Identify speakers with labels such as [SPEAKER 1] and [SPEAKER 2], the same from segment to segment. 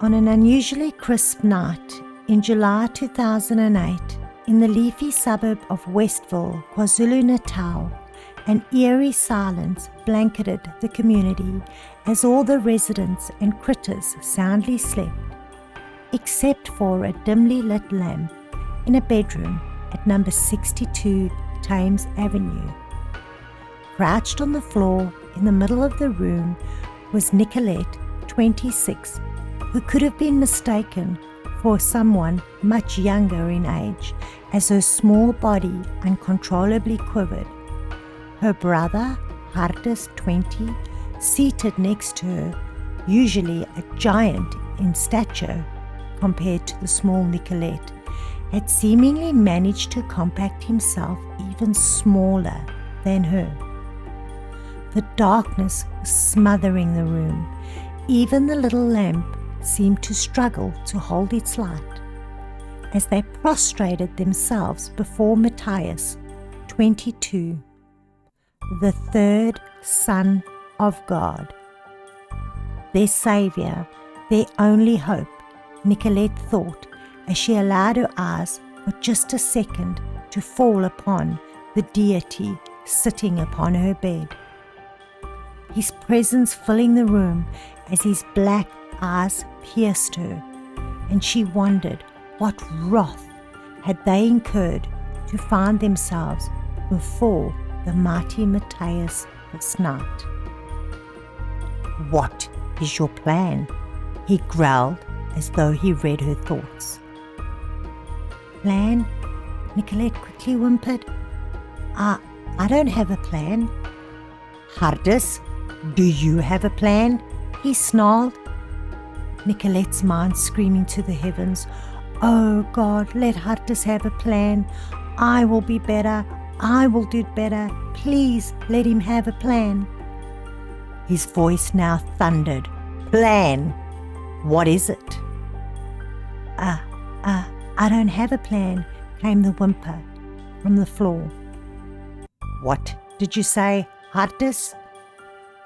[SPEAKER 1] On an unusually crisp night in July 2008, in the leafy suburb of Westville, KwaZulu-Natal, an eerie silence blanketed the community as all the residents and critters soundly slept, except for a dimly lit lamp in a bedroom at number 62 Thames Avenue. Crouched on the floor in the middle of the room was Nicolette, 26, who could have been mistaken for someone much younger in age, as her small body uncontrollably quivered. Her brother, Mattias, 20, seated next to her, usually a giant in stature compared to the small Nicolette, had seemingly managed to compact himself even smaller than her. The darkness was smothering the room. Even the little lamp seemed to struggle to hold its light as they prostrated themselves before Mattias, 22, the third Son of God. Their Saviour, their only hope, Nicolette thought as she allowed her eyes for just a second to fall upon the deity sitting upon her bed. His presence filling the room as his black eyes pierced her, and she wondered what wrath had they incurred to find themselves before the mighty Mattias this night. "What is your plan?" he growled as though he read her thoughts. "Plan?" Nicolette quickly whimpered. I don't have a plan." "Mattias, do you have a plan?" he snarled. Nicolette's mind screaming to the heavens, "Oh God, let Mattias have a plan. I will be better. I will do better. Please let him have a plan." His voice now thundered, "Plan? What is it?" I don't have a plan," came the whimper from the floor. "What did you say, Mattias?"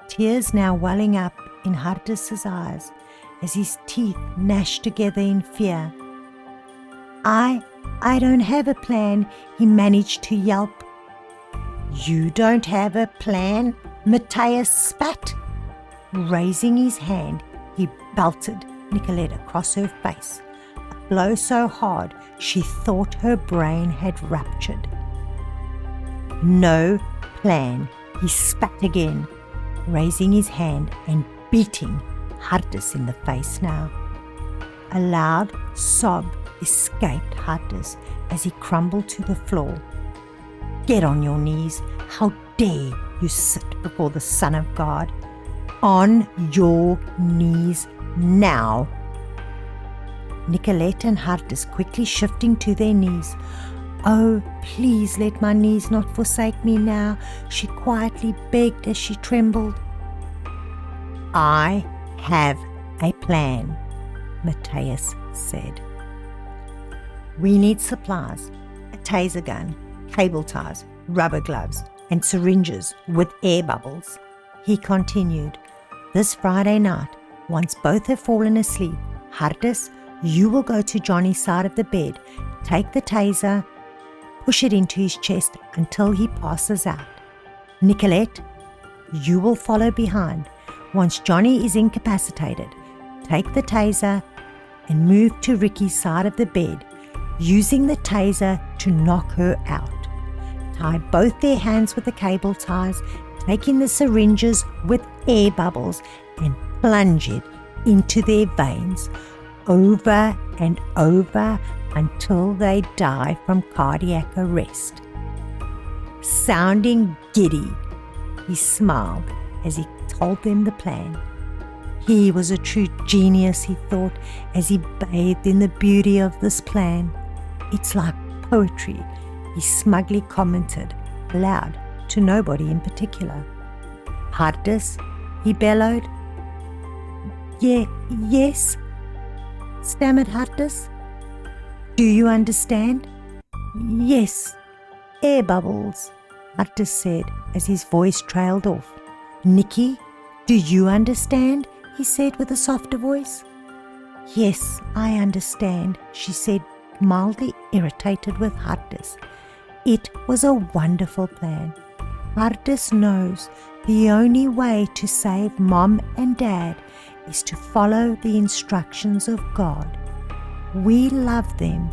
[SPEAKER 1] Tears now welling up in Mattias's eyes as his teeth gnashed together in fear. I don't have a plan," he managed to yelp. "You don't have a plan?" Mattias spat. Raising his hand, he belted Nicolette across her face, a blow so hard she thought her brain had ruptured. "No plan," he spat again, raising his hand and beating Mattias in the face now. A loud sob escaped Mattias as he crumbled to the floor. "Get on your knees. How dare you sit before the Son of God? On your knees now." Nicolette and Mattias quickly shifting to their knees. "Oh, please let my knees not forsake me now," she quietly begged as she trembled. "I have a plan," Mattias said. "We need supplies, a taser gun, cable ties, rubber gloves, and syringes with air bubbles," he continued. "This Friday night, once both have fallen asleep, Mattias, you will go to Johnny's side of the bed, take the taser, push it into his chest until he passes out. Nicolette, you will follow behind. Once Johnny is incapacitated, take the taser and move to Ricky's side of the bed, using the taser to knock her out. Tie both their hands with the cable ties, taking the syringes with air bubbles and plunge it into their veins, over and over until they die from cardiac arrest." Sounding giddy, he smiled as he told them the plan. He was a true genius, he thought, as he bathed in the beauty of this plan. "It's like poetry," he smugly commented, aloud to nobody in particular. "Mattias," he bellowed. Yes, stammered Mattias. "Do you understand?" "Yes, air bubbles," Mattias said as his voice trailed off. "Nicky, do you understand?" he said with a softer voice. Yes, I understand, she said, mildly irritated with Hartis. It was a wonderful plan. Hartis knows the only way to save Mom and Dad is to follow the instructions of God. We love them.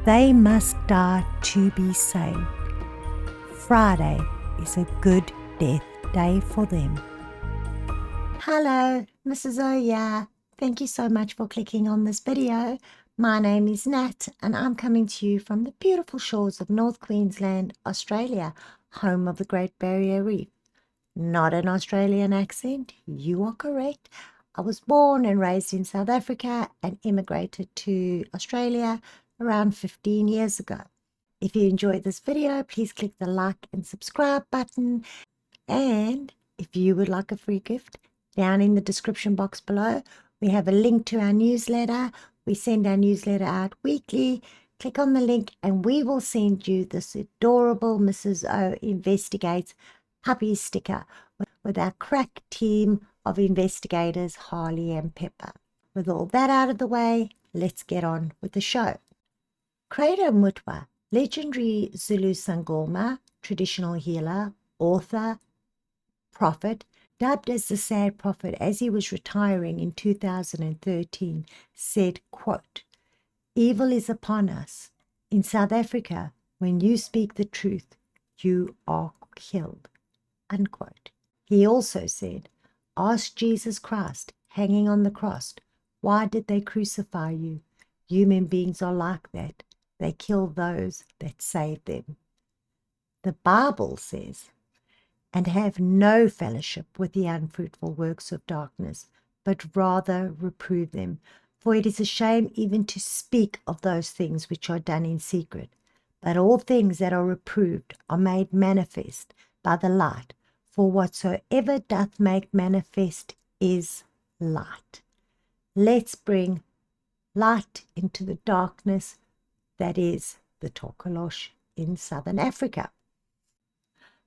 [SPEAKER 1] They must die to be saved. Friday is a good death day for them. Hello, Mrs. Oya. Thank you so much for clicking on this video. My name is Nat and I'm coming to you from the beautiful shores of North Queensland, Australia, home of the Great Barrier Reef. Not an Australian accent, you are correct. I was born and raised in South Africa and immigrated to Australia around 15 years ago. If you enjoyed this video, please click the like and subscribe button. And if you would like a free gift, down in the description box below, we have a link to our newsletter. We send our newsletter out weekly. Click on the link and we will send you this adorable Mrs. O Investigates puppy sticker with our crack team of investigators, Harley and Pepper. With all that out of the way, let's get on with the show. Credo Mutwa, legendary Zulu Sangoma, traditional healer, author, prophet, dubbed as the Sad Prophet as he was retiring in 2013, said, quote, "Evil is upon us. In South Africa, when you speak the truth, you are killed," unquote. He also said, "Ask Jesus Christ, hanging on the cross, why did they crucify you? Human beings are like that. They kill those that save them." The Bible says, "And have no fellowship with the unfruitful works of darkness, but rather reprove them. For it is a shame even to speak of those things which are done in secret. But all things that are reproved are made manifest by the light. For whatsoever doth make manifest is light." Let's bring light into the darkness that is the Tokoloshe in Southern Africa.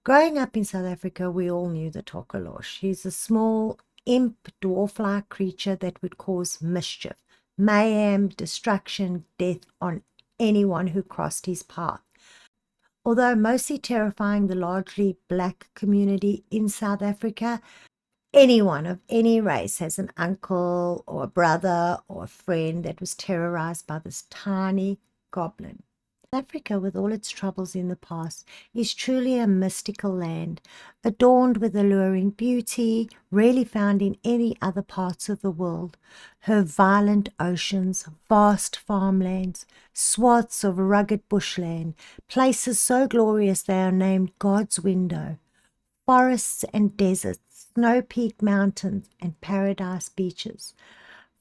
[SPEAKER 1] Growing up in South Africa, we all knew the Tokoloshe. He's a small imp, dwarf-like creature that would cause mischief, mayhem, destruction, death on anyone who crossed his path. Although mostly terrifying the largely black community in South Africa, anyone of any race has an uncle or a brother or a friend that was terrorized by this tiny goblin. Africa, with all its troubles in the past, is truly a mystical land, adorned with alluring beauty, rarely found in any other parts of the world. Her violent oceans, vast farmlands, swaths of rugged bushland, places so glorious they are named God's window, forests and deserts, snow-peaked mountains and paradise beaches.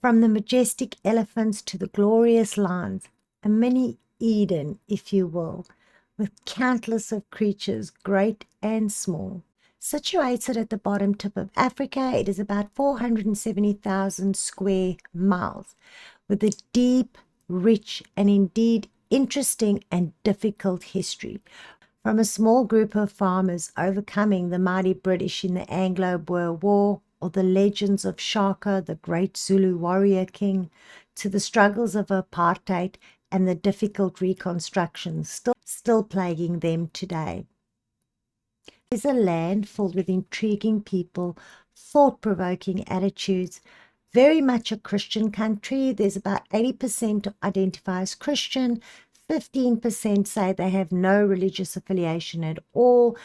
[SPEAKER 1] From the majestic elephants to the glorious lions, a mini Eden, if you will, with countless of creatures, great and small. Situated at the bottom tip of Africa, it is about 470,000 square miles, with a deep, rich, and indeed interesting and difficult history. From a small group of farmers overcoming the mighty British in the Anglo-Boer War, or the legends of Shaka, the great Zulu warrior king, to the struggles of apartheid and the difficult reconstructions still plaguing them today. It is a land filled with intriguing people, thought-provoking attitudes, very much a Christian country. There's about 80% identify as Christian, 15% say they have no religious affiliation at all,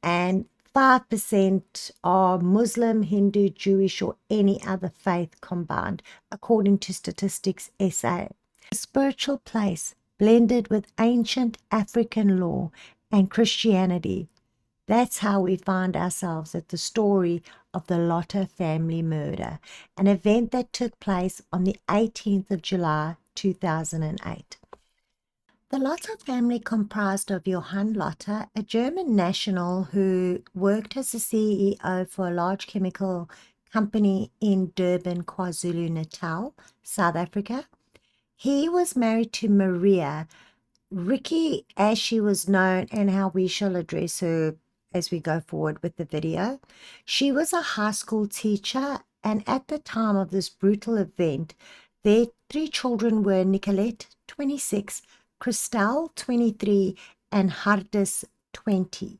[SPEAKER 1] and 5% are Muslim, Hindu, Jewish, or any other faith combined, according to Statistics SA. A spiritual place blended with ancient African law and Christianity. That's how we find ourselves at the story of the Lotta family murder, an event that took place on the 18th of July 2008. The Lotta family comprised of Johann Lotta, a German national who worked as a CEO for a large chemical company in Durban, KwaZulu-Natal, South Africa. He was married to Maria, Ricky as she was known, and how we shall address her as we go forward with the video. She was a high school teacher, and at the time of this brutal event, Their three children were Nicolette, 26, Christelle, 23, and Hardis, 20.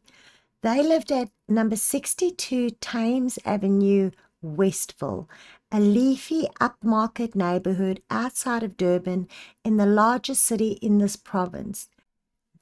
[SPEAKER 1] They lived at number 62 Thames Avenue, Westville, a leafy upmarket neighborhood outside of Durban in the largest city in this province.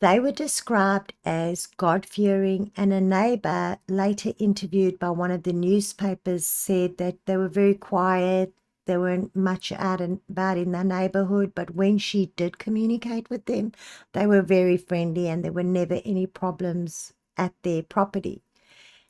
[SPEAKER 1] They were described as God-fearing, and a neighbor later interviewed by one of the newspapers said that they were very quiet. They weren't much out and about in the neighborhood, but when she did communicate with them, they were very friendly and there were never any problems at their property.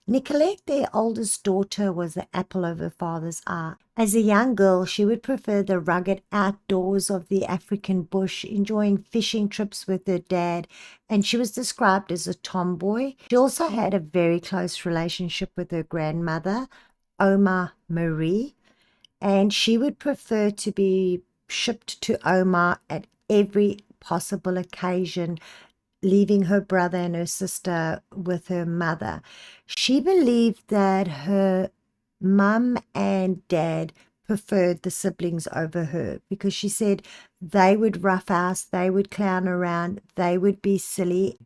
[SPEAKER 1] Nicolette, their oldest daughter, was the apple of her father's eye. As a young girl, she would prefer the rugged outdoors of the African bush, enjoying fishing trips with her dad, and she was described as a tomboy. She also had a very close relationship with her grandmother, Oma Marie, and she would prefer to be shipped to Oma at every possible occasion, leaving her brother and her sister with her mother. She believed that her mum and dad preferred the siblings over her because she said they would roughhouse, they would clown around, they would be silly.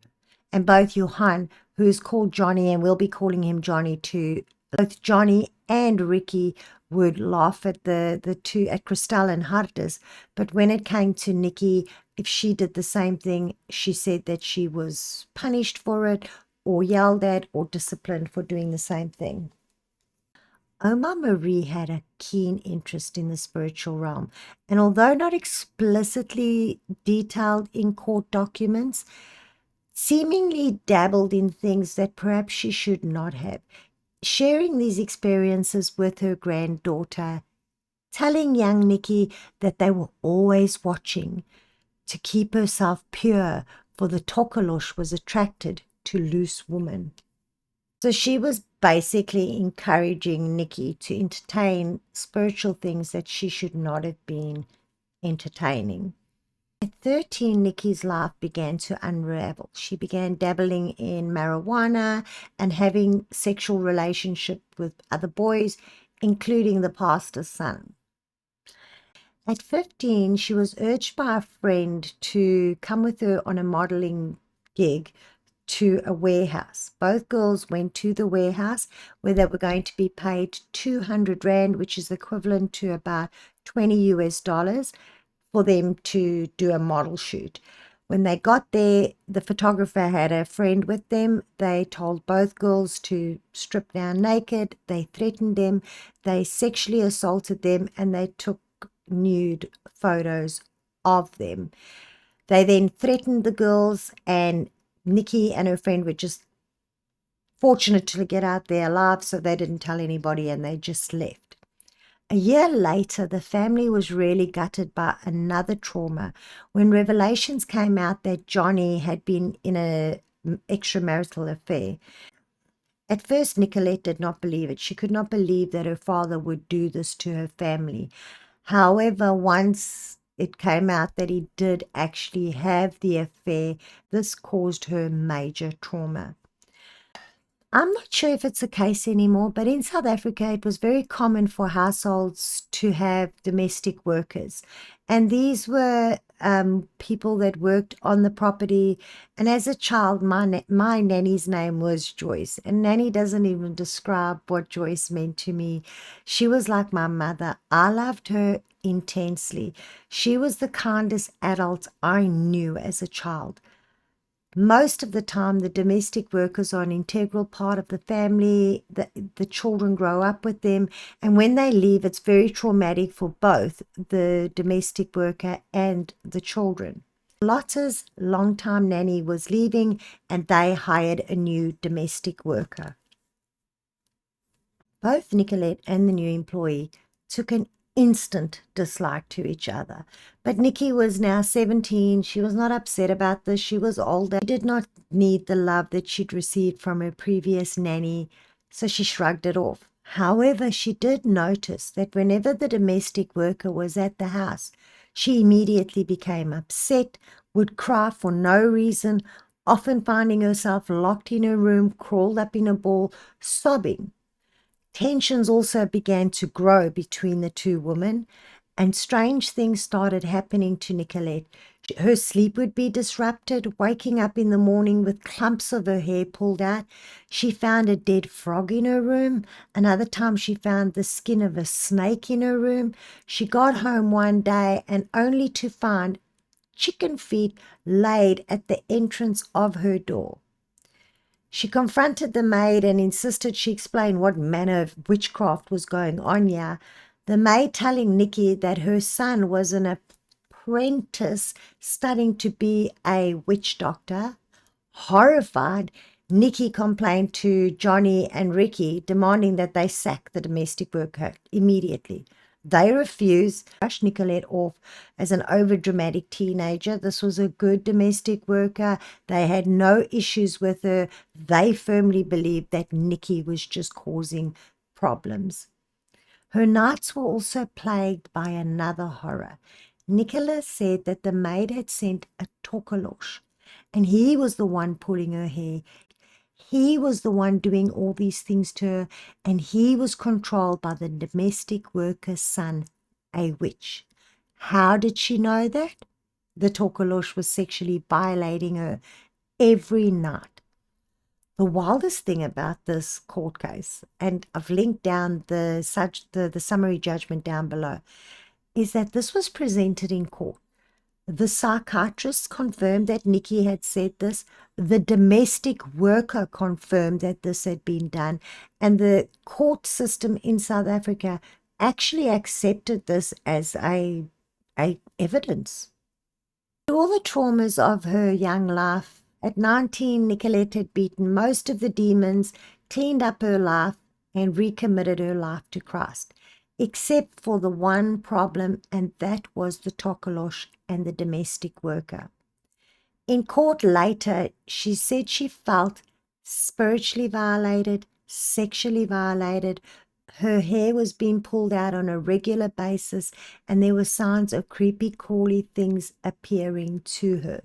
[SPEAKER 1] And both Johan, who's called Johnny, and we'll be calling him Johnny too, both Johnny and Ricky would laugh at the two, at Christelle and Hardis. But when it came to Nikki, if she did the same thing, she said that she was punished for it or yelled at or disciplined for doing the same thing. Oma Marie had a keen interest in the spiritual realm, and although not explicitly detailed in court documents, seemingly dabbled in things that perhaps she should not have, sharing these experiences with her granddaughter, telling young Nikki that they were always watching to keep herself pure, for the Tokoloshe was attracted to loose women. So she was basically encouraging Nikki to entertain spiritual things that she should not have been entertaining. At 13, Nikki's life began to unravel. She began dabbling in marijuana and having sexual relationships with other boys, including the pastor's son. At 15, she was urged by a friend to come with her on a modeling gig to a warehouse. Both girls went to the warehouse where they were going to be paid 200 Rand, which is equivalent to about 20 US dollars, for them to do a model shoot. When they got there, the photographer had a friend with them. They told both girls to strip down naked. They threatened them. They sexually assaulted them, and they took nude photos of them. They then threatened the girls, and Nikki and her friend were just fortunate to get out there alive, so they didn't tell anybody and they just left. A year later, the family was really gutted by another trauma when revelations came out that Johnny had been in an extramarital affair. At first, Nicolette did not believe it. She could not believe that her father would do this to her family. However, once it came out that he did actually have the affair, this caused her major trauma. I'm not sure if it's the case anymore, but in South Africa, it was very common for households to have domestic workers. And these were people that worked on the property. And as a child, my nanny's name was Joyce. And Nanny doesn't even describe what Joyce meant to me. She was like my mother. I loved her intensely. She was the kindest adult I knew as a child. Most of the time, the domestic workers are an integral part of the family. The children grow up with them, and when they leave, it's very traumatic for both the domestic worker and the children. Lotta's longtime nanny was leaving, and they hired a new domestic worker. Both Nicolette and the new employee took an instant dislike to each other. But Nikki was now 17. She was not upset about this. She was older. She did not need the love that she'd received from her previous nanny, so she shrugged it off. However, she did notice that whenever the domestic worker was at the house, she immediately became upset, would cry for no reason, often finding herself locked in her room, crawled up in a ball, sobbing. Tensions also began to grow between the two women, and strange things started happening to Nicolette. Her sleep would be disrupted, waking up in the morning with clumps of her hair pulled out. She found a dead frog in her room. Another time she found the skin of a snake in her room. She got home one day and only to find chicken feet laid at the entrance of her door. She confronted the maid and insisted she explain what manner of witchcraft was going on here. The maid telling Nikki that her son was an apprentice studying to be a witch doctor. Horrified, Nikki complained to Johnny and Ricky, demanding that they sack the domestic worker immediately. They refused, brushed Nicolette off as an overdramatic teenager. This was a good domestic worker. They had no issues with her. They firmly believed that Nikki was just causing problems. Her nights were also plagued by another horror. Nicholas said that the maid had sent a Tokoloshe, and he was the one pulling her hair. He was the one doing all these things to her, and he was controlled by the domestic worker's son, a witch. How did she know that? The Tokoloshe was sexually violating her every night. The wildest thing about this court case, and I've linked down the summary judgment down below, is that this was presented in court. The psychiatrist confirmed that Nikki had said this. The domestic worker confirmed that this had been done. And the court system in South Africa actually accepted this as a evidence. All the traumas of her young life, at 19, Nicolette had beaten most of the demons, cleaned up her life, and recommitted her life to Christ, except for the one problem, and that was the Tokoloshe and the domestic worker. In court later, she said she felt spiritually violated, sexually violated. Her hair was being pulled out on a regular basis, and there were signs of creepy, crawly things appearing to her.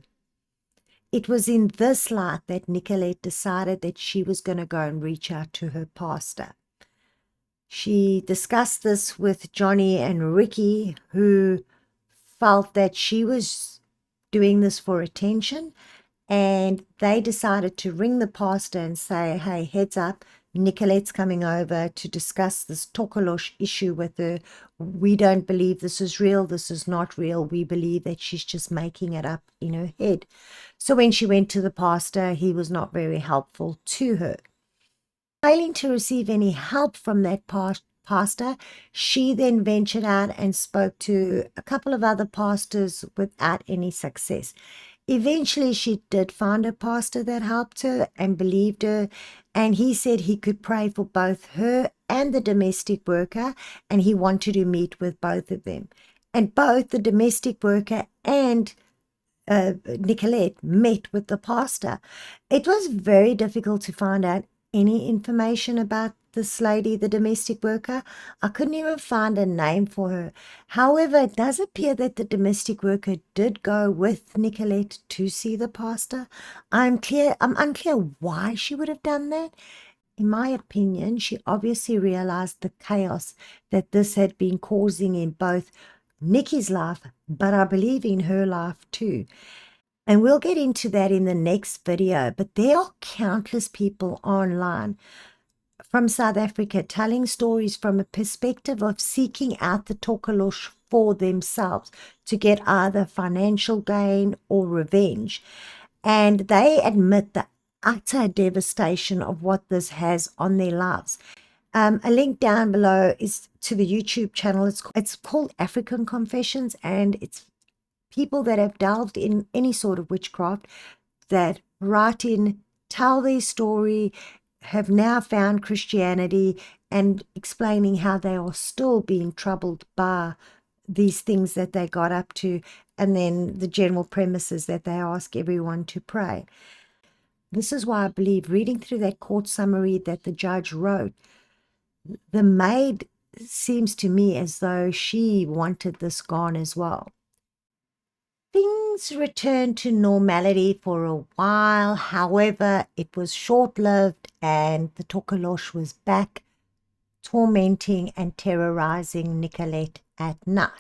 [SPEAKER 1] It was in this light that Nicolette decided that she was going to go and reach out to her pastor. She discussed this with Johnny and Ricky, who felt that she was doing this for attention, and they decided to ring the pastor and say, hey, heads up, Nicolette's coming over to discuss this Tokoloshe issue with her. We don't believe this is real. This is not real. We believe that she's just making it up in her head. So when she went to the pastor, he was not very helpful to her. Failing to receive any help from that pastor, she then ventured out and spoke to a couple of other pastors without any success. Eventually, she did find a pastor that helped her and believed her, and he said he could pray for both her and the domestic worker, and he wanted to meet with both of them. And both the domestic worker and Nicolette met with the pastor. It was very difficult to find out any information about this lady, the domestic worker. I couldn't even find a name for her. However, it does appear that the domestic worker did go with Nicolette to see the pastor. I'm unclear why she would have done that. In my opinion, she obviously realized the chaos that this had been causing in both Nikki's life, but I believe in her life too. And we'll get into that in the next video, but there are countless people online from South Africa telling stories from a perspective of seeking out the Tokoloshe for themselves to get either financial gain or revenge. And they admit the utter devastation of what this has on their lives. A link down below is to the YouTube channel. It's called African Confessions, and it's people that have delved in any sort of witchcraft that write in, tell their story, have now found Christianity, and explaining how they are still being troubled by these things that they got up to, and then the general premises that they ask everyone to pray. This is why I believe, reading through that court summary that the judge wrote, the maid seems to me as though she wanted this gone as well. Things returned to normality for a while. However, it was short-lived, and the Tokoloshe was back tormenting and terrorizing Nicolette at night.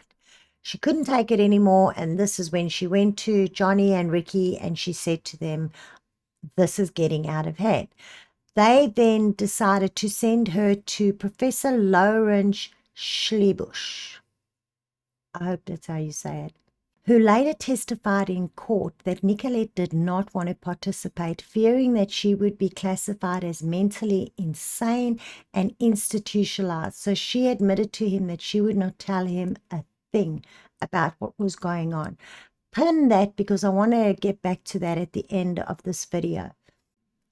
[SPEAKER 1] She couldn't take it anymore, and this is when she went to Johnny and Ricky and she said to them, this is getting out of hand. They then decided to send her to Professor Lawrence Schlebusch. I hope that's how you say it. Who later testified in court that Nicolette did not want to participate, fearing that she would be classified as mentally insane and institutionalized. So she admitted to him that she would not tell him a thing about what was going on. Pin that because I want to get back to that at the end of this video.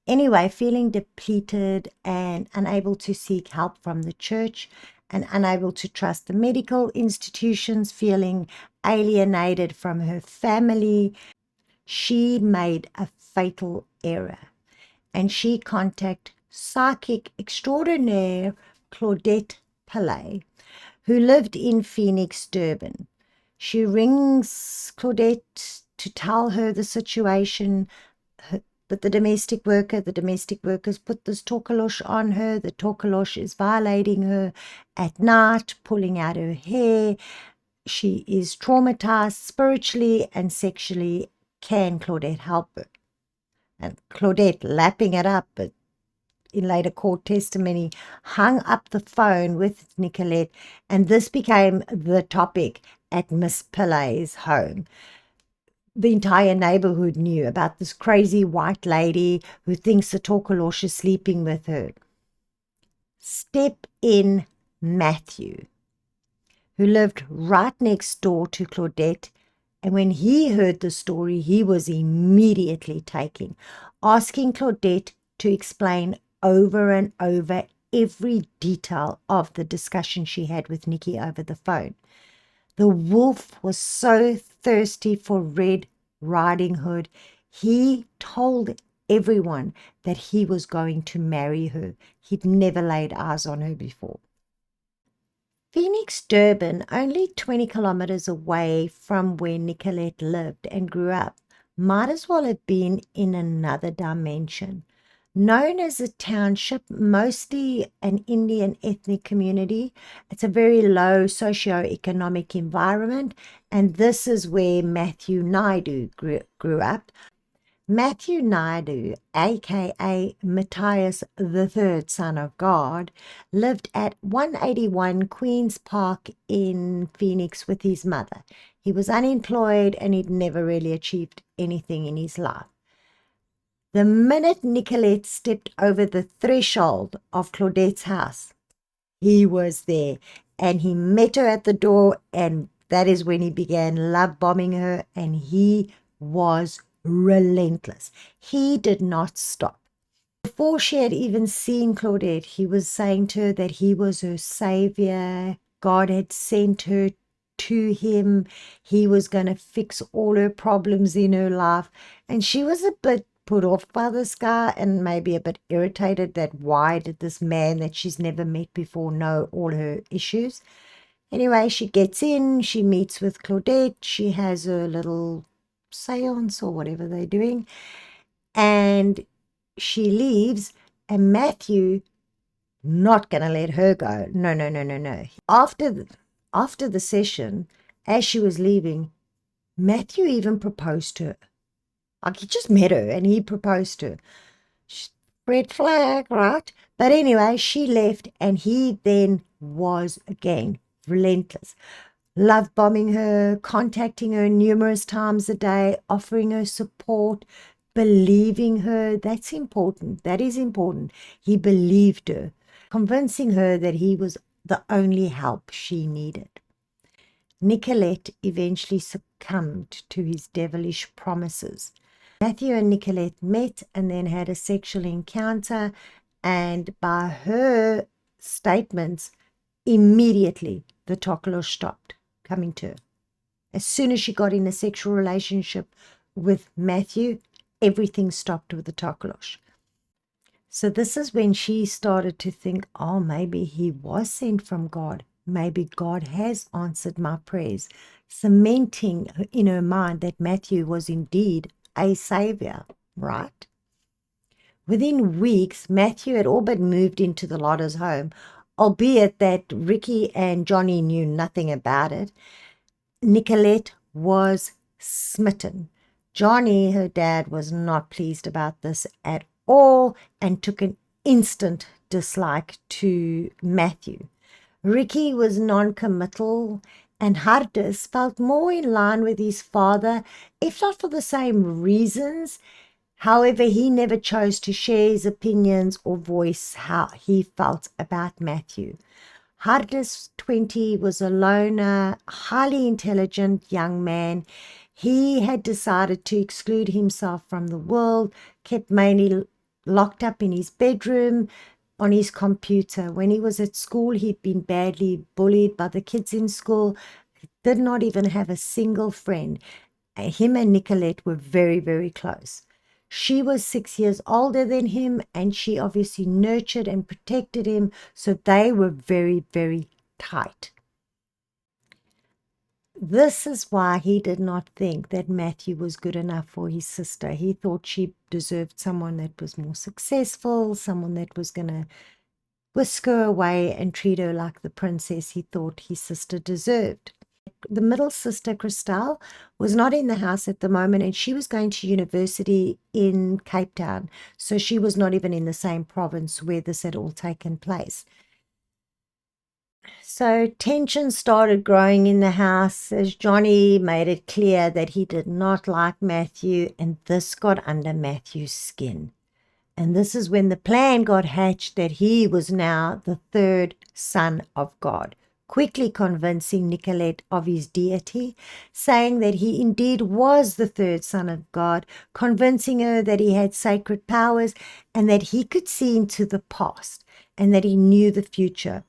[SPEAKER 1] Anyway, feeling depleted and unable to seek help from the church and unable to trust the medical institutions, feeling alienated from her family, she made a fatal error and she contacted psychic extraordinaire Claudette Pillay, who lived in Phoenix, Durban. She rings Claudette to tell her the situation with the domestic workers put this Tokoloshe on her. The Tokoloshe is violating her at night, pulling out her hair. She is traumatized spiritually and sexually. Can Claudette help her? And Claudette, lapping it up, but in later court testimony, hung up the phone with Nicolette, and this became the topic at Miss Pillay's home. The entire neighborhood knew about this crazy white lady who thinks the Tokoloshe is sleeping with her. Step in Matthew, who lived right next door to Claudette, and when he heard the story, he was immediately taken, asking Claudette to explain over and over every detail of the discussion she had with Nikki over the phone. The wolf was so thirsty for Red Riding Hood, he told everyone that he was going to marry her. He'd never laid eyes on her before. Phoenix, Durban, only 20 kilometers away from where Nicolette lived and grew up, might as well have been in another dimension. Known as a township, mostly an Indian ethnic community, it's a very low socio-economic environment, and this is where Matthew Naidu grew up. Matthew Naidu, aka Mattias the third son of God, lived at 181 Queen's Park in Phoenix with his mother. He was unemployed and he'd never really achieved anything in his life. The minute Nicolette stepped over the threshold of Claudette's house, he was there and he met her at the door, and that is when he began love bombing her, and he was relentless. He did not stop. Before she had even seen Claudette, he was saying to her that he was her savior. God had sent her to him. He was going to fix all her problems in her life, and she was a bit put off by this guy and maybe a bit irritated that why did this man that she's never met before know all her issues. Anyway, she gets in, she meets with Claudette, she has her little seance or whatever they're doing, and she leaves, and Matthew not gonna let her go. No. After the session, as she was leaving, Matthew even proposed to her. Like, he just met her and he proposed to her. Red flag, right? But anyway, she left and he then was again relentless. Love bombing her, contacting her numerous times a day, offering her support, believing her. That's important. That is important. He believed her, convincing her that he was the only help she needed. Nicolette eventually succumbed to his devilish promises. Matthew and Nicolette met and then had a sexual encounter, and by her statements, immediately the Tokoloshe stopped coming to her. As soon as she got in a sexual relationship with Matthew, everything stopped with the Tokoloshe. So this is when she started to think, oh, maybe he was sent from God. Maybe God has answered my prayers, cementing in her mind that Matthew was indeed a savior, right? Within weeks, Matthew had all but moved into the Lotter's home, albeit that Ricky and Johnny knew nothing about it. Nicolette was smitten. Johnny, her dad, was not pleased about this at all and took an instant dislike to Matthew. Ricky was non-committal, and Hardus felt more in line with his father, if not for the same reasons. However, he never chose to share his opinions or voice how he felt about Matthew. Hardus, 20, was a loner, highly intelligent young man. He had decided to exclude himself from the world, kept mainly locked up in his bedroom on his computer. When he was at school, he'd been badly bullied by the kids in school, did not even have a single friend. Him and Nicolette were very, very close. She was 6 years older than him, and she obviously nurtured and protected him, so they were very, very tight. This is why he did not think that Matthew was good enough for his sister. He thought she deserved someone that was more successful, someone that was going to whisk her away and treat her like the princess he thought his sister deserved. The middle sister, Christelle, was not in the house at the moment, and she was going to university in Cape Town, so she was not even in the same province where this had all taken place. So tension started growing in the house as Johnny made it clear that he did not like Matthew, and this got under Matthew's skin. And this is when the plan got hatched that he was now the third son of God, quickly convincing Nicolette of his deity, saying that he indeed was the third son of God, convincing her that he had sacred powers and that he could see into the past and that he knew the future.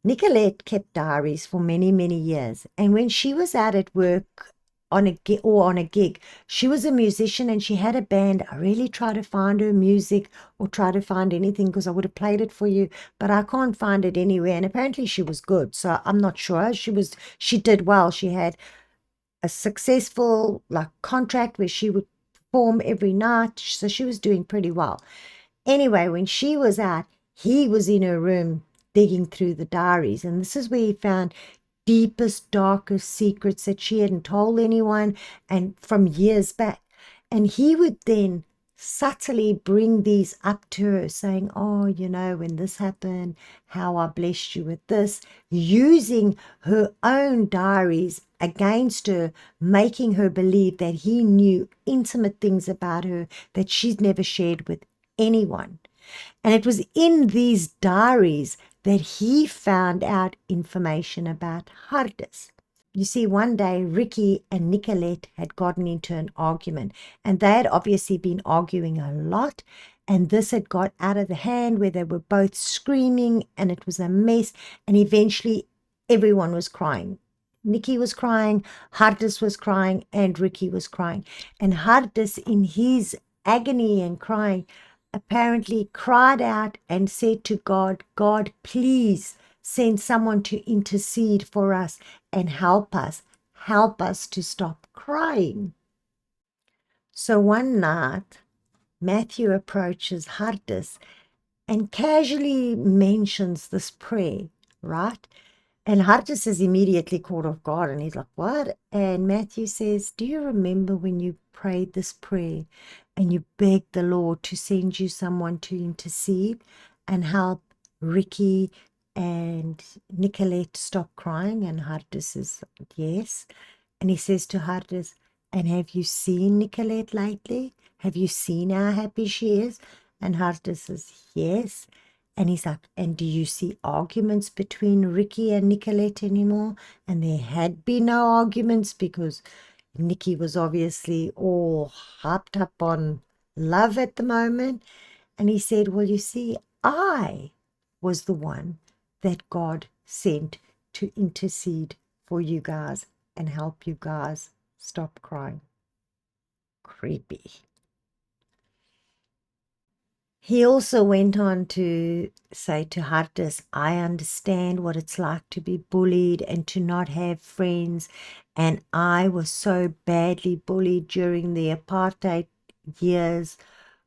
[SPEAKER 1] Nicolette kept diaries for many, many years, and when she was out at work on a gig, she was a musician and she had a band. I really tried to find her music or try to find anything because I would have played it for you, but I can't find it anywhere. And apparently she was good, so I'm not sure. She did well. She had a successful contract where she would perform every night, so she was doing pretty well. Anyway, when she was out, he was in her room digging through the diaries, and this is where he found deepest, darkest secrets that she hadn't told anyone and from years back. And he would then subtly bring these up to her, saying, oh, when this happened, how I blessed you with this, using her own diaries against her, making her believe that he knew intimate things about her that she'd never shared with anyone. And it was in these diaries that he found out information about Hardus. You see, one day Ricky and Nicolette had gotten into an argument, and they had obviously been arguing a lot, and this had got out of the hand where they were both screaming, and it was a mess, and eventually everyone was crying. Nikki was crying, Hardus was crying, and Ricky was crying. And Hardus, in his agony and crying, apparently cried out and said to God, God, please send someone to intercede for us and help us to stop crying. So one night, Matthew approaches Hardus and casually mentions this prayer, right? And Hardus is immediately caught off guard, and he's like, what? And Matthew says, do you remember when you prayed this prayer and you begged the Lord to send you someone to intercede and help Ricky and Nicolette stop crying? And Hardus says, yes. And he says to Hardus, and have you seen Nicolette lately? Have you seen how happy she is? And Hardus says, yes. And he's like, and do you see arguments between Ricky and Nicolette anymore? And there had been no arguments because Nikki was obviously all hyped up on love at the moment. And he said, well, you see, I was the one that God sent to intercede for you guys and help you guys stop crying. Creepy. He also went on to say to Hardus, I understand what it's like to be bullied and to not have friends. And I was so badly bullied during the apartheid years,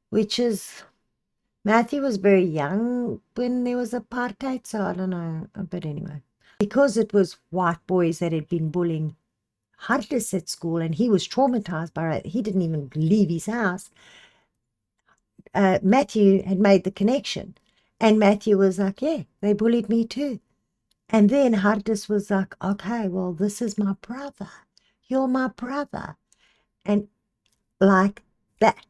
[SPEAKER 1] which is, Matthew was very young when there was apartheid, so I don't know. But anyway, Because it was white boys that had been bullying Hartless at school, and he was traumatized by it. He didn't even leave his house. Matthew had made the connection, and Matthew was like, yeah, they bullied me too. And then Hartless was like, okay, well, this is my brother. You're my brother. And like that,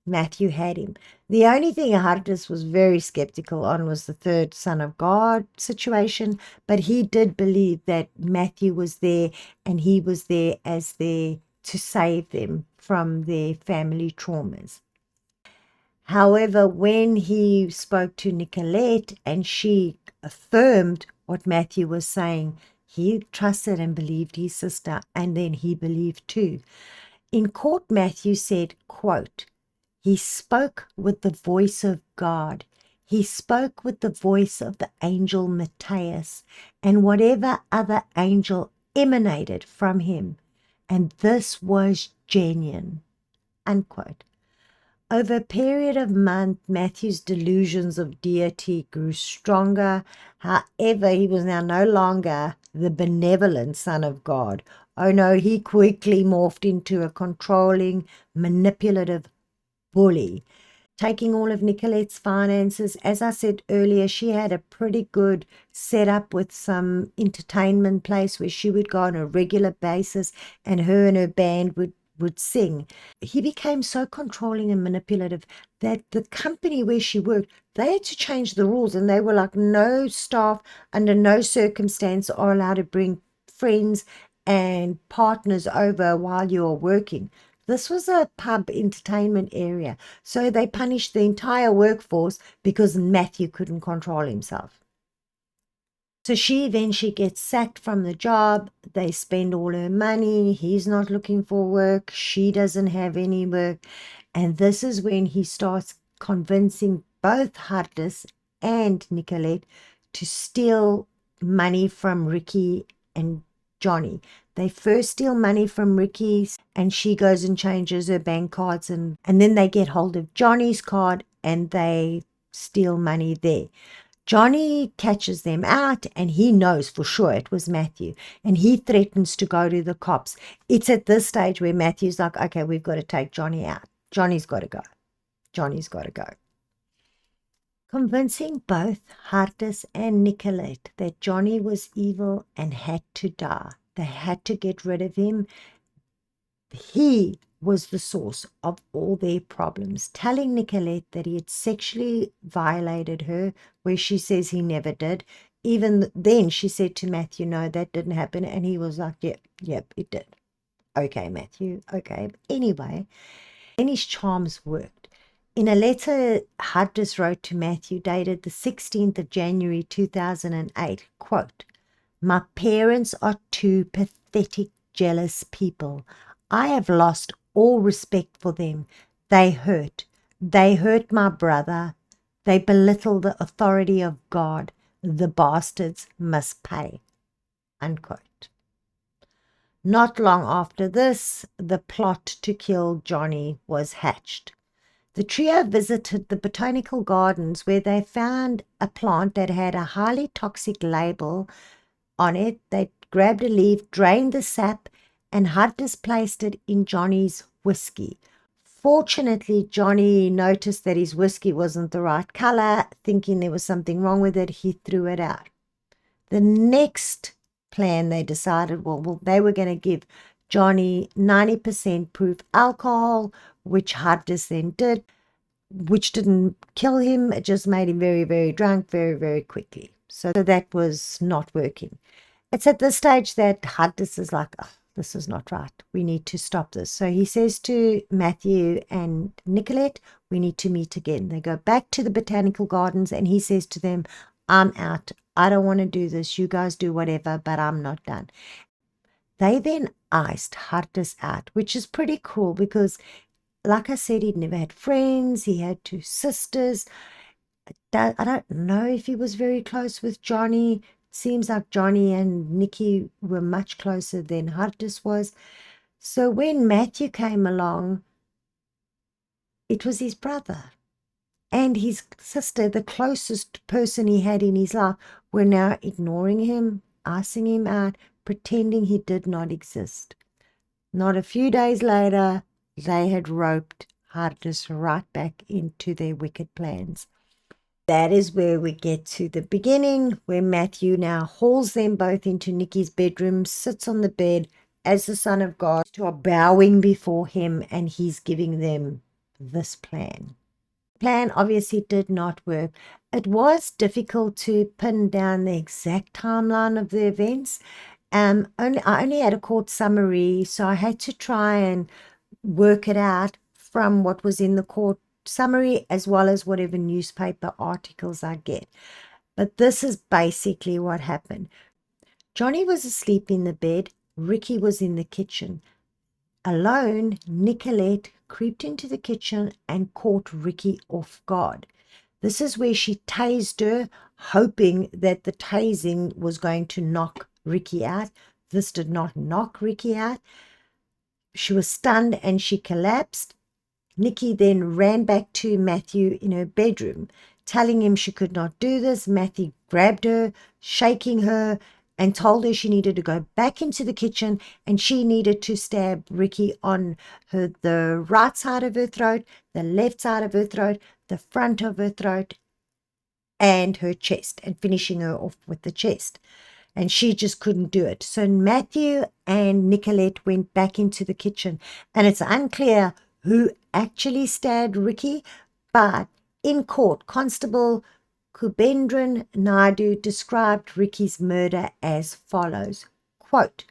[SPEAKER 1] Matthew had him. The only thing Hartless was very skeptical on was the third son of God situation, but he did believe that Matthew was there, and he was there as there to save them from their family traumas. However, when he spoke to Nicolette and she affirmed what Matthew was saying, he trusted and believed his sister, and then he believed too. In court, Matthew said, quote, he spoke with the voice of God. He spoke with the voice of the angel Mattias and whatever other angel emanated from him. And this was genuine, unquote. Over a period of months, Matthew's delusions of deity grew stronger. However, he was now no longer the benevolent son of God. Oh no, he quickly morphed into a controlling, manipulative bully, taking all of Nicolette's finances. As I said earlier, she had a pretty good setup with some entertainment place where she would go on a regular basis, and her and her band would sing. He became so controlling and manipulative that the company where she worked, they had to change the rules, and they were like, no staff under no circumstance are allowed to bring friends and partners over while you're working. This was a pub entertainment area, so they punished the entire workforce because Matthew couldn't control himself. So she eventually gets sacked from the job. They spend all her money. He's not looking for work. She doesn't have any work. And this is when he starts convincing both Hartless and Nicolette to steal money from Ricky and Johnny. They first steal money from Ricky's, and she goes and changes her bank cards, and then they get hold of Johnny's card and they steal money there. Johnny catches them out, and he knows for sure it was Matthew, and he threatens to go to the cops. It's at this stage where Matthew's like, okay, we've got to take Johnny out. Johnny's got to go. Johnny's got to go. Convincing both Hartless and Nicolette that Johnny was evil and had to die. They had to get rid of him. He was the source of all their problems, telling Nicolette that he had sexually violated her, where she says he never did. Even then, she said to Matthew, no, that didn't happen. And he was like, yep, it did. Okay, Matthew, okay. Anyway, then his charms worked. In a letter Hartless wrote to Matthew, dated the 16th of January 2008, quote, my parents are two pathetic, jealous people. I have lost all respect for them. They hurt. They hurt my brother. They belittle the authority of God. The bastards must pay. Unquote. Not long after this, the plot to kill Johnny was hatched. The trio visited the botanical gardens, where they found a plant that had a highly toxic label on it. They grabbed a leaf, drained the sap, and Hartless placed it in Johnny's whiskey. Fortunately, Johnny noticed that his whiskey wasn't the right color. Thinking there was something wrong with it, he threw it out. The next plan, they decided, well, they were going to give Johnny 90% proof alcohol, which Hartless then did, which didn't kill him. It just made him very, very drunk very, very quickly. So that was not working. It's at this stage that Hartless is like, oh, this is not right. We need to stop this. So he says to Matthew and Nicolette, we need to meet again. They go back to the botanical gardens, and he says to them, I'm out. I don't want to do this. You guys do whatever, but I'm not done. They then iced Hartless out, which is pretty cool because, like I said, he'd never had friends. He had two sisters. I don't know if he was very close with Johnny. Seems like Johnny and Nikki were much closer than Hartless was. So when Matthew came along, it was his brother. and his sister, the closest person he had in his life, were now ignoring him, icing him out, pretending he did not exist. Not a few days later, they had roped Hardness right back into their wicked plans. That is where we get to the beginning, where Matthew now hauls them both into Nikki's bedroom, sits on the bed as the Son of God, who are bowing before him, and he's giving them this plan. The plan obviously did not work. It was difficult to pin down the exact timeline of the events. I only had a court summary, so I had to try and work it out from what was in the court summary as well as whatever newspaper articles I get. But this is basically what happened. Johnny was asleep in the bed. Ricky was in the kitchen. Alone, Nicolette creeped into the kitchen and caught Ricky off guard. This is where she tased her, hoping that the tasing was going to knock Ricky out. This did not knock Ricky out. She was stunned and she collapsed. Nikki then ran back to Matthew in her bedroom, telling him she could not do this. Matthew grabbed her, shaking her, and told her she needed to go back into the kitchen and she needed to stab Ricky on the right side of her throat, the left side of her throat, the front of her throat, and her chest, and finishing her off with the chest. And she just couldn't do it. So Matthew and Nicolette went back into the kitchen, and it's unclear who actually stabbed Ricky, but in court, Constable Kubendran Naidu described Ricky's murder as follows, quote,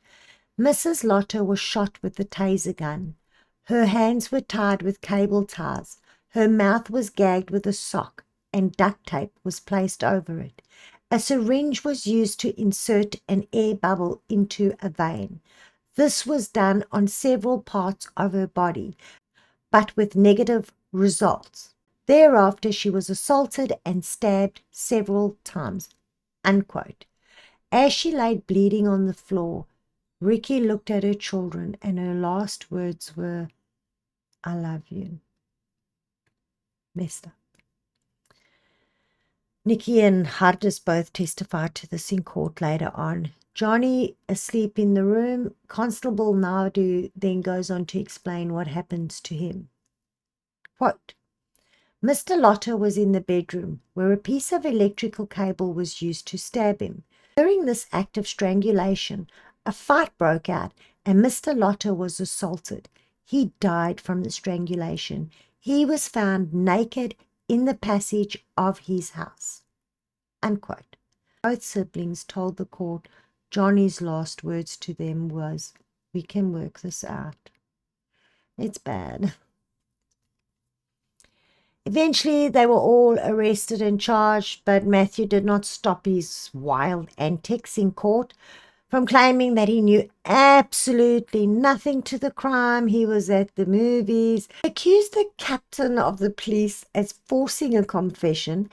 [SPEAKER 1] Mrs. Lotter was shot with the taser gun. Her hands were tied with cable ties. Her mouth was gagged with a sock, and duct tape was placed over it. A syringe was used to insert an air bubble into a vein. This was done on several parts of her body, but with negative results. Thereafter, she was assaulted and stabbed several times, unquote. As she lay bleeding on the floor, Ricky looked at her children, and her last words were, I love you. Messed up. Nikki and Hardness both testified to this in court later on. Johnny asleep in the room. Constable Naidu then goes on to explain what happens to him. Quote, Mr. Lotter was in the bedroom where a piece of electrical cable was used to stab him. During this act of strangulation, a fight broke out and Mr. Lotter was assaulted. He died from the strangulation. He was found naked in the passage of his house. Unquote. Both siblings told the court Johnny's last words to them was, we can work this out. It's bad. Eventually, they were all arrested and charged, but Matthew did not stop his wild antics in court from claiming that he knew absolutely nothing to the crime. He was at the movies. He accused the captain of the police as forcing a confession.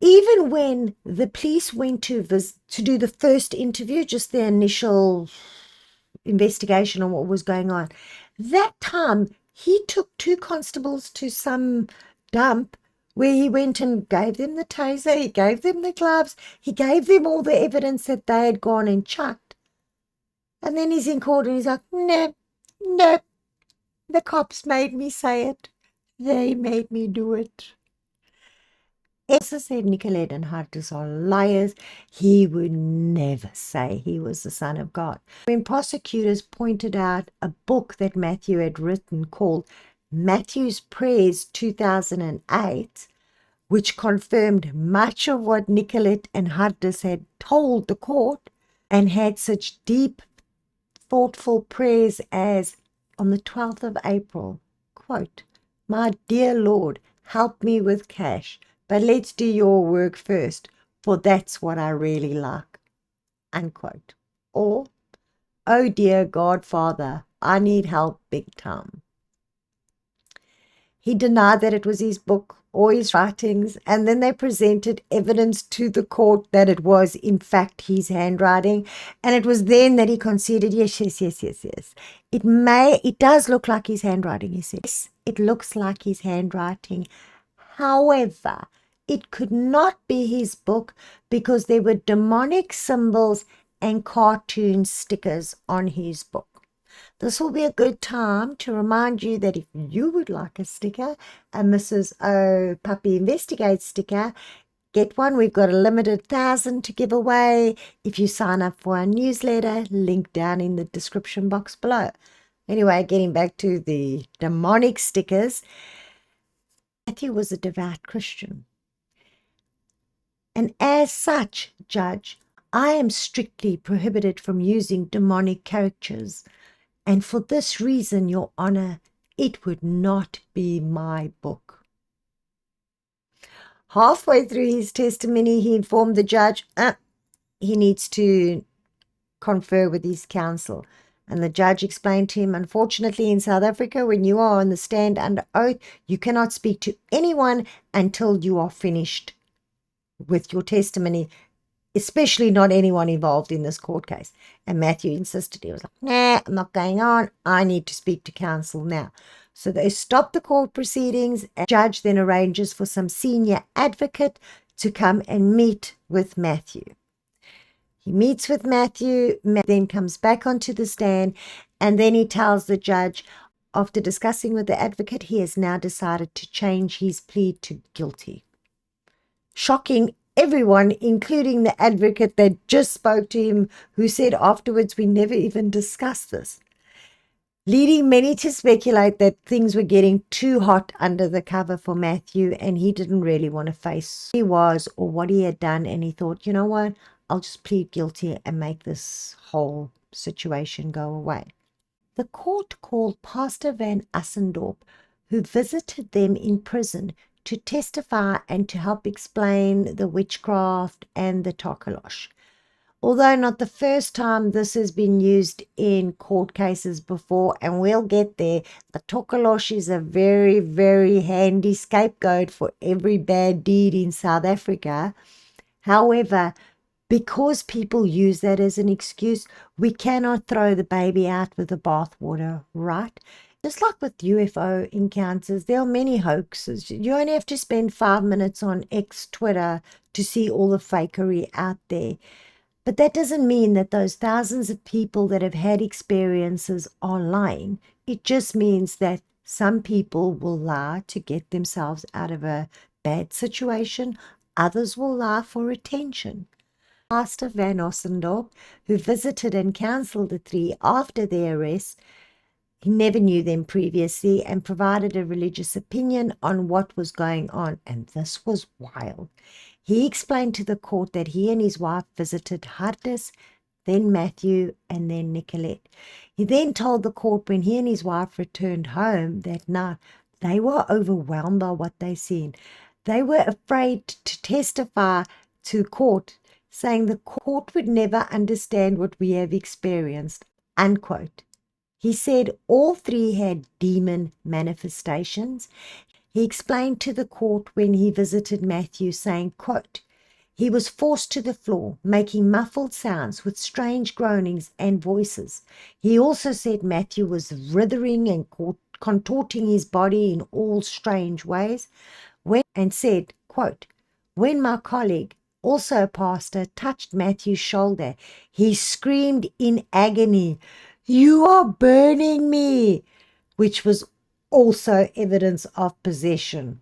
[SPEAKER 1] Even when the police went to do the first interview, just the initial investigation on what was going on, that time he took two constables to some dump where he went and gave them the taser, he gave them the gloves, he gave them all the evidence that they had gone and chucked. And then he's in court and he's like, no, the cops made me say it. They made me do it. As I said, Nicolette and Hardness are liars. He would never say he was the Son of God. When prosecutors pointed out a book that Matthew had written called Matthew's Prayers 2008, which confirmed much of what Nicolette and Hardness had told the court, and had such deep, thoughtful prayers as, on the 12th of April, quote, my dear Lord, help me with cash, but let's do your work first, for that's what I really like, unquote. Or, oh dear Godfather, I need help big time. He denied that it was his book or his writings, and then they presented evidence to the court that it was, in fact, his handwriting, and it was then that he conceded, yes. It does look like his handwriting, he said. Yes, it looks like his handwriting. However, it could not be his book because there were demonic symbols and cartoon stickers on his book. This will be a good time to remind you that if you would like a sticker, a Mrs. O Puppy Investigates sticker, get one. We've got a limited 1,000 to give away if you sign up for our newsletter, link down in the description box below. Anyway, getting back to the demonic stickers, Matthew was a devout Christian. And as such, Judge, I am strictly prohibited from using demonic characters. And for this reason, Your Honor, it would not be my book. Halfway through his testimony, he informed the judge he needs to confer with his counsel. And the judge explained to him, unfortunately, in South Africa, when you are on the stand under oath, you cannot speak to anyone until you are finished with your testimony, especially not anyone involved in this court case. And Matthew insisted. He was like, nah, I'm not going on. I need to speak to counsel now. So they stopped the court proceedings, and the judge then arranges for some senior advocate to come and meet with Matthew. He meets with Matthew, then comes back onto the stand, and then he tells the judge, after discussing with the advocate, he has now decided to change his plea to guilty. Shocking everyone, including the advocate that just spoke to him, who said afterwards, we never even discussed this. Leading many to speculate that things were getting too hot under the cover for Matthew, and he didn't really want to face who he was or what he had done, and he thought, you know what, I'll just plead guilty and make this whole situation go away. The court called Pastor Van Assendorp, who visited them in prison, to testify and to help explain the witchcraft and the Tokoloshe. Although not the first time this has been used in court cases before, and we'll get there, the Tokoloshe is a very, very handy scapegoat for every bad deed in South Africa. However, because people use that as an excuse, we cannot throw the baby out with the bathwater, right? Just like with UFO encounters, there are many hoaxes. You only have to spend 5 minutes on X Twitter to see all the fakery out there. But that doesn't mean that those thousands of people that have had experiences are lying. It just means that some people will lie to get themselves out of a bad situation. Others will lie for attention. Pastor Van Assendorp, who visited and counseled the three after their arrest, he never knew them previously, and provided a religious opinion on what was going on, and this was wild. He explained to the court that he and his wife visited Hartis, then Matthew, and then Nicolette. He then told the court when he and his wife returned home that now they were overwhelmed by what they seen. They were afraid to testify to court, saying the court would never understand what we have experienced, unquote. He said all three had demon manifestations. He explained to the court when he visited Matthew, saying, quote, he was forced to the floor, making muffled sounds with strange groanings and voices. He also said Matthew was writhing and contorting his body in all strange ways, and said, quote, when my colleague, also a pastor, touched Matthew's shoulder, he screamed in agony, you are burning me, which was also evidence of possession.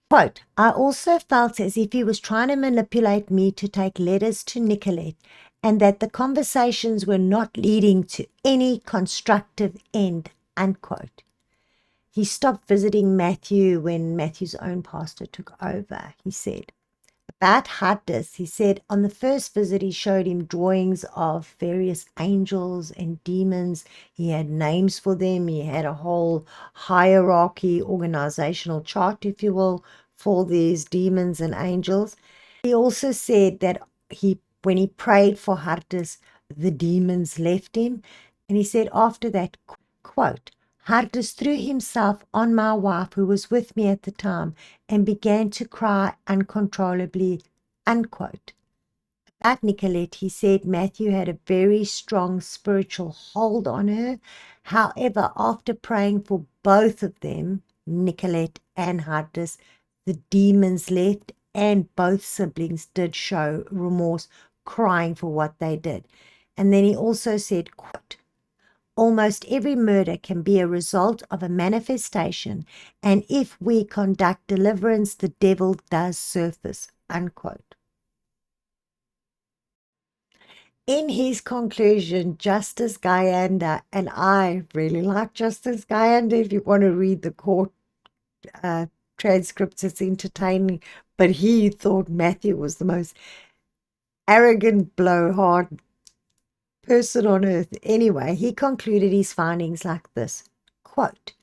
[SPEAKER 1] Quote, I also felt as if he was trying to manipulate me to take letters to Nicolette, and that the conversations were not leading to any constructive end, unquote. He stopped visiting Matthew when Matthew's own pastor took over, he said. About Hartis, he said on the first visit he showed him drawings of various angels and demons. He had names for them. He had a whole hierarchy, organizational chart, if you will, for these demons and angels. He also said that when he prayed for Hartis, the demons left him. And he said after that, quote, Hartis threw himself on my wife who was with me at the time and began to cry uncontrollably, unquote. About Nicolette, he said Matthew had a very strong spiritual hold on her. However, after praying for both of them, Nicolette and Mattias, the demons left, and both siblings did show remorse, crying for what they did. And then he also said, quote, almost every murder can be a result of a manifestation, and if we conduct deliverance, the devil does surface, unquote. In his conclusion, Justice Guyanda, and I really like Justice Guyanda, if you want to read the court transcripts, it's entertaining, but he thought Matthew was the most arrogant, blowhard person on earth. Anyway, he concluded his findings like this, quote,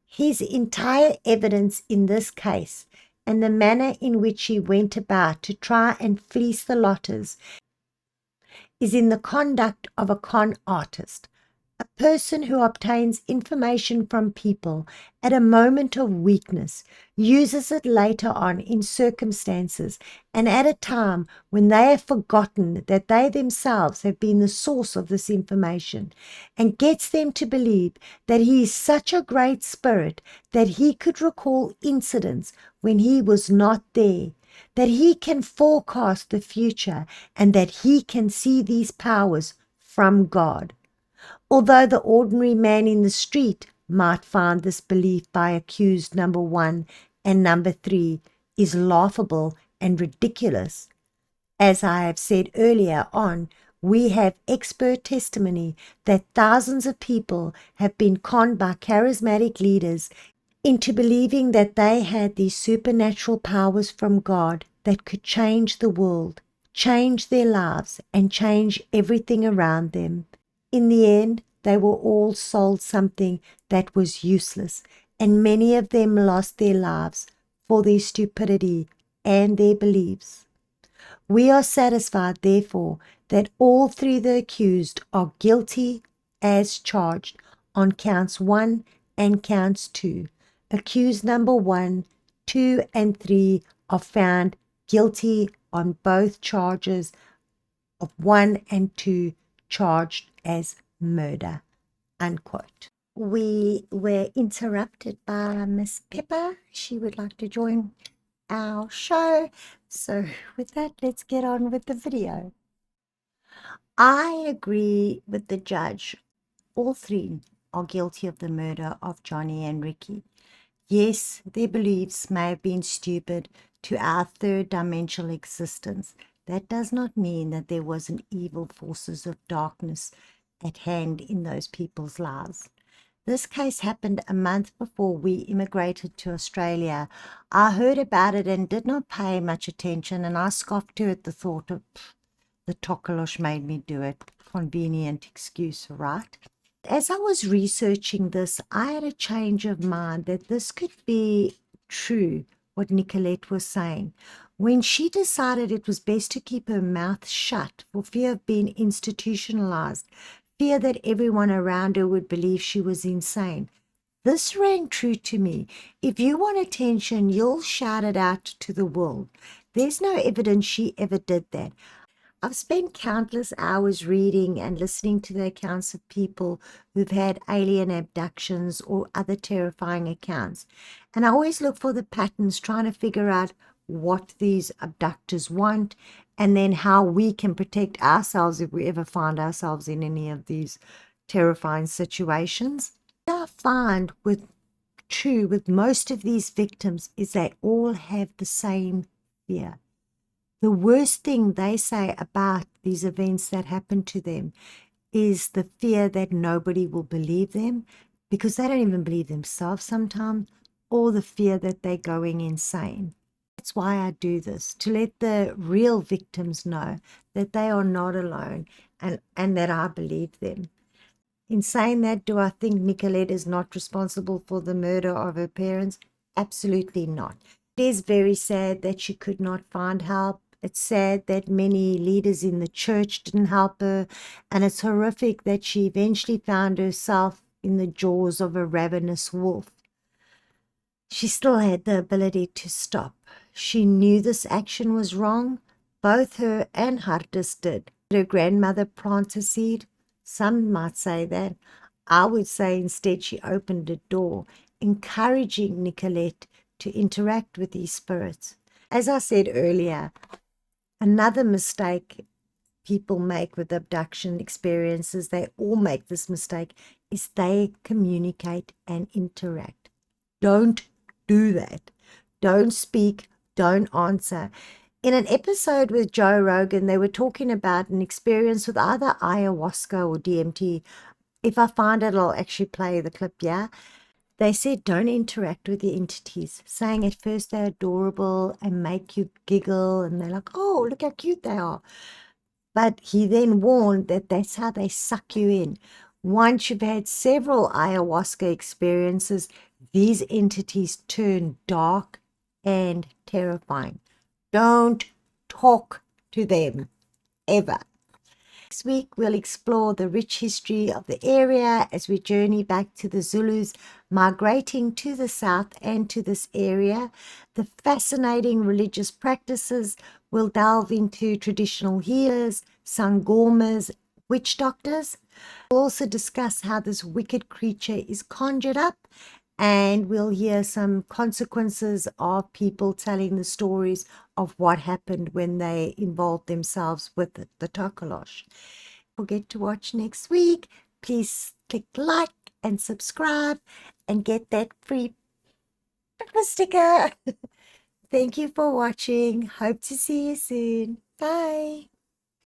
[SPEAKER 1] his entire evidence in this case and the manner in which he went about to try and fleece the lotters is in the conduct of a con artist, a person who obtains information from people at a moment of weakness, uses it later on in circumstances and at a time when they have forgotten that they themselves have been the source of this information, and gets them to believe that he is such a great spirit that he could recall incidents when he was not there, that he can forecast the future, and that he can see these powers from God. Although the ordinary man in the street might find this belief by accused number 1 and number 3 is laughable and ridiculous, as I have said earlier on, we have expert testimony that thousands of people have been conned by charismatic leaders into believing that they had these supernatural powers from God that could change the world, change their lives, and change everything around them. In the end, they were all sold something that was useless, and many of them lost their lives for their stupidity and their beliefs. We are satisfied, therefore, that all 3 the accused are guilty as charged on counts 1 and counts 2. Accused number 1, 2, and 3 are found guilty on both charges of 1 and 2 charged as murder, unquote. We were interrupted by Miss Pepper. She would like to join our show. So with that, let's get on with the video. I agree with the judge. All 3 are guilty of the murder of Johnny and Ricky. Yes, their beliefs may have been stupid to our third dimensional existence. That does not mean that there wasn't evil forces of darkness at hand in those people's lives. This case happened a month before we immigrated to Australia. I heard about it and did not pay much attention, and I scoffed at the thought of the Tokoloshe made me do it. Convenient excuse, right? As I was researching this, I had a change of mind that this could be true, what Nicolette was saying. When she decided it was best to keep her mouth shut for fear of being institutionalized, fear that everyone around her would believe she was insane. This rang true to me. If you want attention, you'll shout it out to the world. There's no evidence she ever did that. I've spent countless hours reading and listening to the accounts of people who've had alien abductions or other terrifying accounts. And I always look for the patterns, trying to figure out what these abductors want and then how we can protect ourselves if we ever find ourselves in any of these terrifying situations. What I find with most of these victims is they all have the same fear. The worst thing they say about these events that happen to them is the fear that nobody will believe them, because they don't even believe themselves sometimes, or the fear that they're going insane. That's why I do this, to let the real victims know that they are not alone and that I believe them. In saying that, do I think Nicolette is not responsible for the murder of her parents? Absolutely not. It is very sad that she could not find help. It's sad that many leaders in the church didn't help her, and it's horrific that she eventually found herself in the jaws of a ravenous wolf. She still had the ability to stop. She knew this action was wrong. Both her and Mattias did. Did her grandmother plant a seed? Some might say that. I would say instead she opened a door encouraging Nicolette to interact with these spirits. As I said earlier, another mistake people make with abduction experiences, they all make this mistake, is they communicate and interact. Don't do that. Don't speak, don't answer. In an episode with Joe Rogan, they were talking about an experience with either ayahuasca or DMT. If I find it, I'll actually play the clip, yeah? They said don't interact with the entities, saying at first they're adorable and make you giggle, and they're like, oh, look how cute they are. But he then warned that that's how they suck you in. Once you've had several ayahuasca experiences, these entities turn dark and terrifying. Don't talk to them, ever. Next week, we'll explore the rich history of the area as we journey back to the Zulus migrating to the south and to this area. The fascinating religious practices. We'll delve into traditional healers, sangomas, witch doctors. We'll also discuss how this wicked creature is conjured up, and we'll hear some consequences of people telling the stories of what happened when they involved themselves with the Tokoloshe. Forget to watch next week. Please click like and subscribe and get that free sticker. Thank you for watching. Hope to see you soon. Bye.